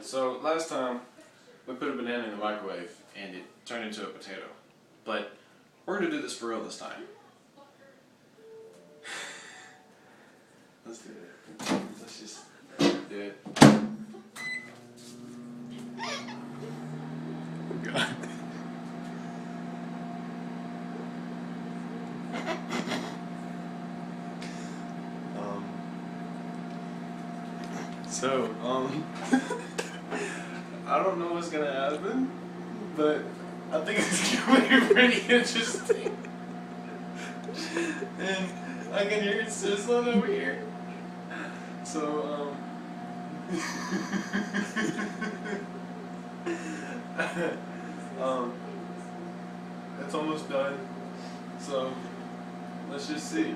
Alright, so last time we put a banana in the microwave and it turned into a potato. But we're going to do this for real this time. Let's do it. Let's just do it. Oh God. I don't know what's gonna happen, but I think it's gonna be pretty interesting. And I can hear it sizzling over here. So, it's almost done. So, let's just see.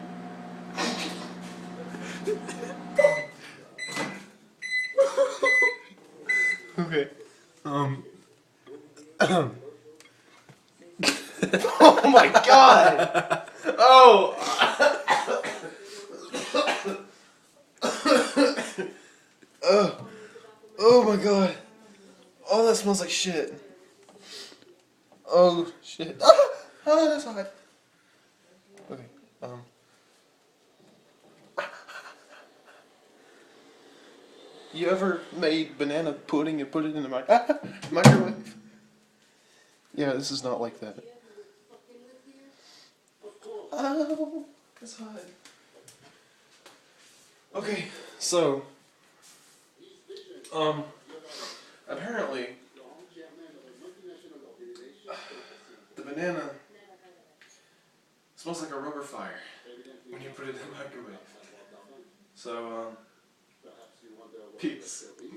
Okay. Oh my god! Oh! Oh my god. Oh, that smells like shit. Oh shit. Ah, that's hot. Okay, you ever made banana pudding and put it in the microwave? Yeah, this is not like that. Oh, it's hot. Okay, so, apparently, the banana smells like a rubber fire when you put it in the microwave. So, peace.